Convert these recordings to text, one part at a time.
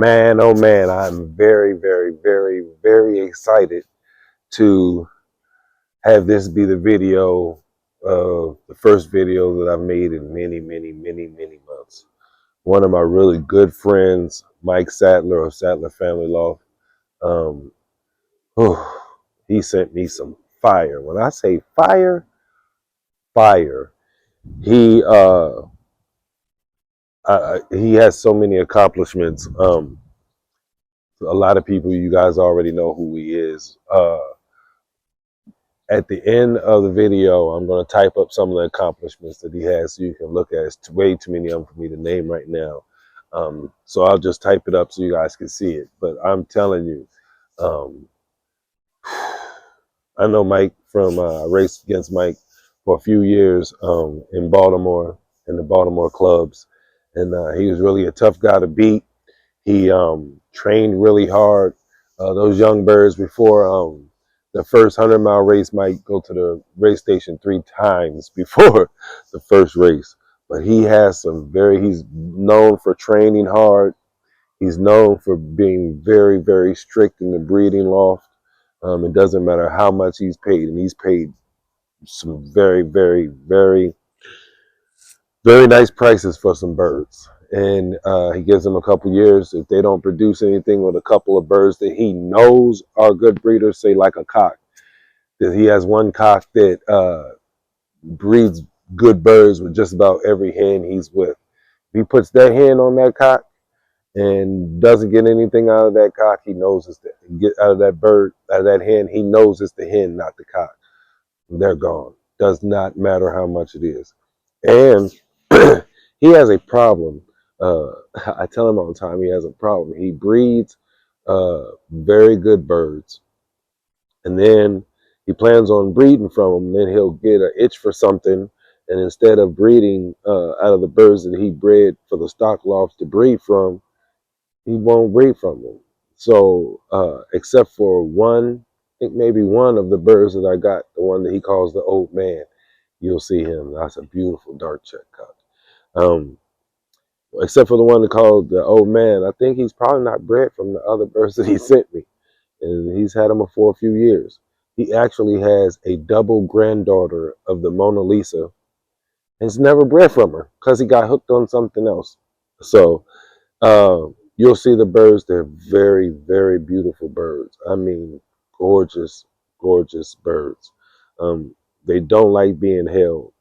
Man, oh man, I'm very, very, very, very excited to have this be the video, the first video that I've made in many, many, many, many months. One of my really good friends, Mike Satler of Satler Family Law, um, he sent me some fire. When I say fire, fire. He he has so many accomplishments. A lot of people, you guys already know who he is. At the end of the video, I'm going to type up some of the accomplishments that he has so you can look at. It's way too many of them for me to name right now. So I'll just type it up so you guys can see it. But I'm telling you, um, I know Mike from raced against Mike for a few years in Baltimore, in the Baltimore clubs. And he was really a tough guy to beat. He trained really hard. Those young birds before the first 100-mile race might go to the race station 3 times before the first race. But he has he's known for training hard. He's known for being very, very strict in the breeding loft. It doesn't matter how much he's paid, and he's paid some very, very, very, very nice prices for some birds. And he gives them a couple years. If they don't produce anything with a couple of birds that he knows are good breeders, say like a cock, that he has one cock that breeds good birds with just about every hen he's with. If he puts that hen on that cock and doesn't get anything out of that cock, he knows it's get out of that bird, out of that hen, he knows it's the hen, not the cock. They're gone. Does not matter how much it is. And he has a problem. I tell him all the time he has a problem. He breeds very good birds, and then he plans on breeding from them. Then he'll get an itch for something, and instead of breeding out of the birds that he bred for the stock lofts to breed from, he won't breed from them. So, except for one, I think maybe one of the birds that I got, the one that he calls the old man, you'll see him. That's a beautiful dark check cock. Except for the one that called the old man, I think he's probably not bred from the other birds that he sent me. And he's had them for a few years. He actually has a double granddaughter of the Mona Lisa. And he's never bred from her because he got hooked on something else. So you'll see the birds. They're very, very beautiful birds. I mean, gorgeous, gorgeous birds. They don't like being held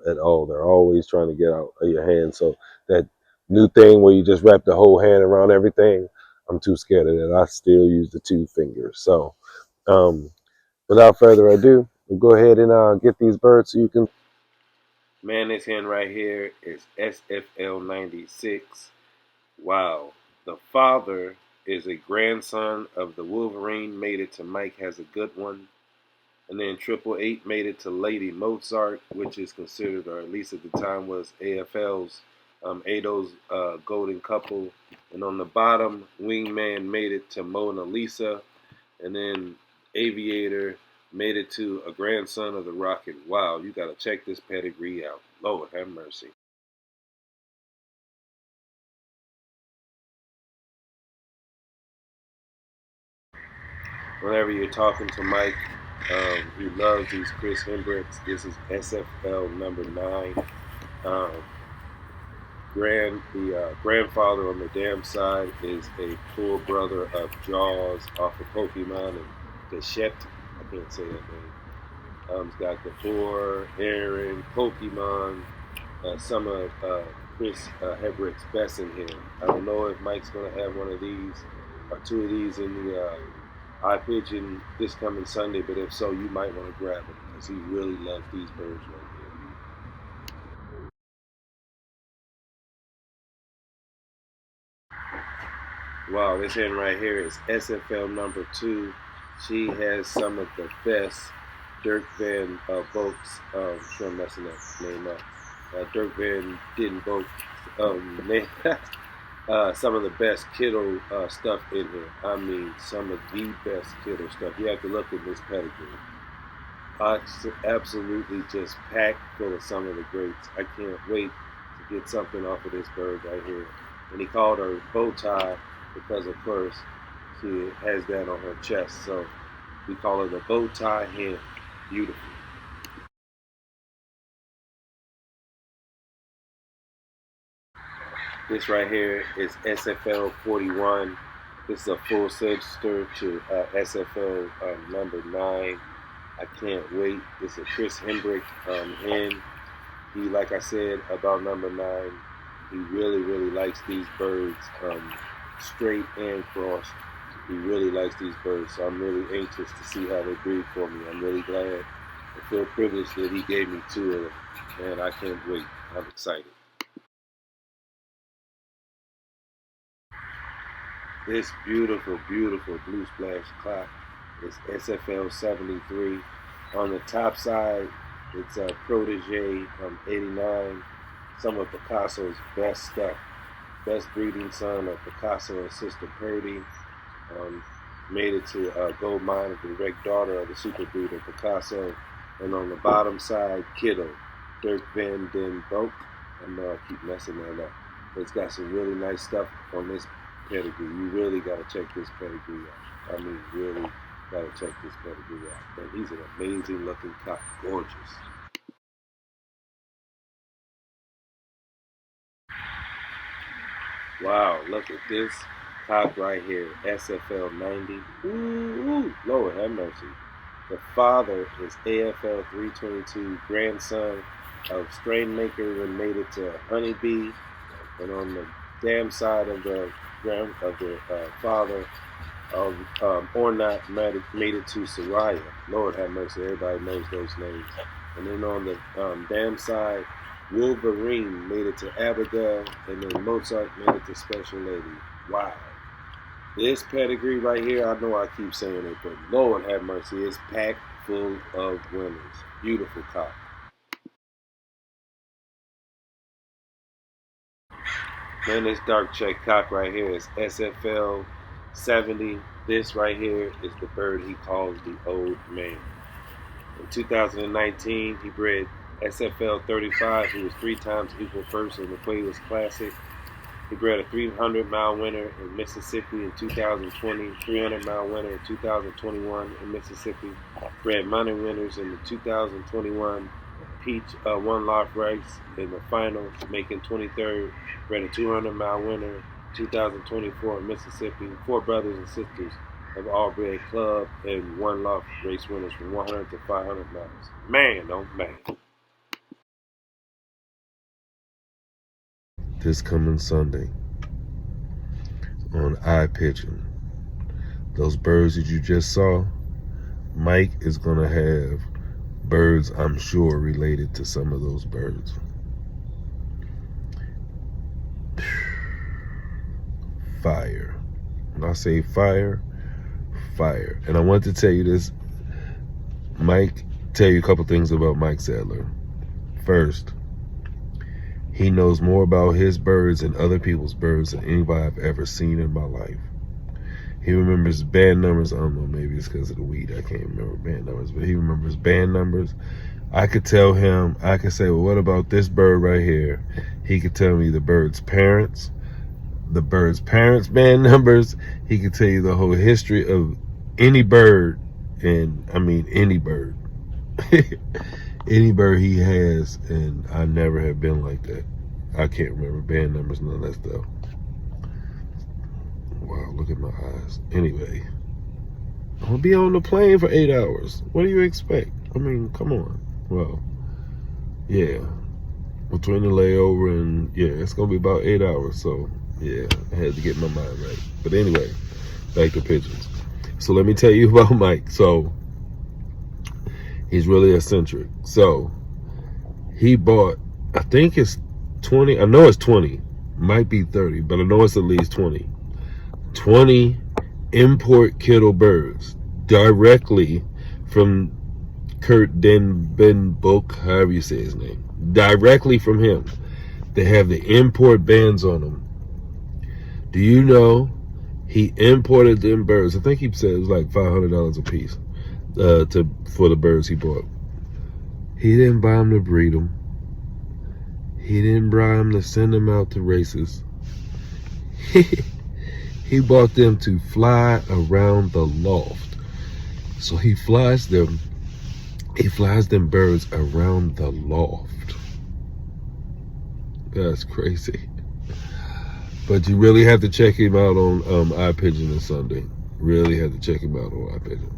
at all. They're always trying to get out of your hand. So that new thing where you just wrap the whole hand around everything, I'm too scared of that. I still use the 2 fingers. So without further ado, we'll go ahead and get these birds so you can. Man, this hen right here is SFL 96. Wow. The father is a grandson of the Wolverine, made it to Mike Has a Good One. And then 888 made it to Lady Mozart, which is considered, or at least at the time was AFL's, Ado's golden couple. And on the bottom, Wingman made it to Mona Lisa. And then Aviator made it to a grandson of the Rocket. Wow, you got to check this pedigree out. Lord have mercy. Whenever you're talking to Mike, he loves these Chris Hendricks. This is SFL number 9. The grandfather on the damn side is a full brother of Jaws off of Pokemon and Gachette. I can't say that name. He's got Gabor, Aaron, Pokemon, some of Chris Hendricks' best in here. I don't know if Mike's going to have one of these or 2 of these in the IPIGEON this coming Sunday, but if so, you might want to grab him because he really loves these birds right here. Wow, this hen right here is SFL number 2. She has some of the best Dirk Van Volk's, sure I'm messing that name up. Dirk Van didn't Volk name some of the best kiddo stuff in here. I mean, some of the best kiddo stuff. You have to look at this pedigree. Absolutely just packed full of some of the greats. I can't wait to get something off of this bird right here. And he called her Bow Tie because, of course, she has that on her chest. So we call it a bow tie hen. Beautiful. This right here is SFL 41. This is a full sister to SFL number 9. I can't wait. It's a Chris Hendrick hen. He, like I said about number 9, he really, really likes these birds, straight and crossed. He really likes these birds, so I'm really anxious to see how they breed for me. I'm really glad. I feel privileged that he gave me 2 of them. Man, I can't wait. I'm excited. This beautiful, beautiful blue splash clock is SFL 73. On the top side, it's a protege 89. Some of Picasso's best stuff. Best breeding son of Picasso and Sister Purdy. Made it to gold mine of the direct daughter of the super breeder Picasso. And on the bottom side, Kiddo, Dirk Van Den Broek. I know I keep messing that up. But it's got some really nice stuff on this pedigree. You really got to check this pedigree out. I mean, really got to check this pedigree out. And he's an amazing looking cock. Gorgeous. Wow, look at this cock right here. SFL 90. Ooh, Lord have mercy. The father is AFL 322, grandson of strain maker and made it to honeybee. And on the dam side of the father or not made it to Soraya. Lord have mercy, everybody knows those names. And then on the dam side, Wolverine made it to Abigail, and then Mozart made it to Special Lady. Wow. This pedigree right here, I know I keep saying it, but Lord have mercy, it's packed full of winners. Beautiful cock. Man, this dark check cock right here is SFL 70. This right here is the bird he calls the old man. In 2019, he bred SFL 35. He was 3 times equal first in the Quails Classic. He bred a 300-mile winner in Mississippi in 2020, 300-mile winner in 2021 in Mississippi. Bred money winners in the 2021 Peach One Loft Race in the final, making 23rd. Bred a 200-mile winner 2024 in Mississippi. 4 brothers and sisters have all bred club and One Loft Race winners from 100 to 500 miles. Man, oh man. This coming Sunday on IPIGEON, those birds that you just saw, Mike is going to have birds, I'm sure, related to some of those birds. Fire. When I say fire, fire. And I want to tell you this, tell you a couple things about Mike Satler. First, he knows more about his birds and other people's birds than anybody I've ever seen in my life. He remembers band numbers. I don't know, maybe it's because of the weed. I can't remember band numbers, but he remembers band numbers. I could tell him, I could say, well, what about this bird right here? He could tell me the bird's parents band numbers. He could tell you the whole history of any bird, and I mean any bird. Any bird he has, and I never have been like that. I can't remember band numbers, none of that stuff. Wow, look at my eyes. Anyway, I'm gonna be on the plane for 8 hours. What do you expect? I mean, come on. Well, yeah, between the layover and yeah, it's gonna be about 8 hours. So yeah, I had to get my mind right. But anyway, back to pigeons. So let me tell you about Mike. So he's really eccentric. So he bought, I think it's 20, I know it's 20, might be 30, but I know it's at least 20 import kennel birds directly from Kurt Denbenboek, however you say his name, directly from him. They have the import bands on them. Do you know he imported them birds? I think he said it was like $500 a piece for the birds he bought. He didn't buy them to breed them. He didn't buy them to send them out to races. He bought them to fly around the loft. So he flies them birds around the loft. That's crazy. But you really have to check him out on iPigeon on Sunday. Really have to check him out on iPigeon.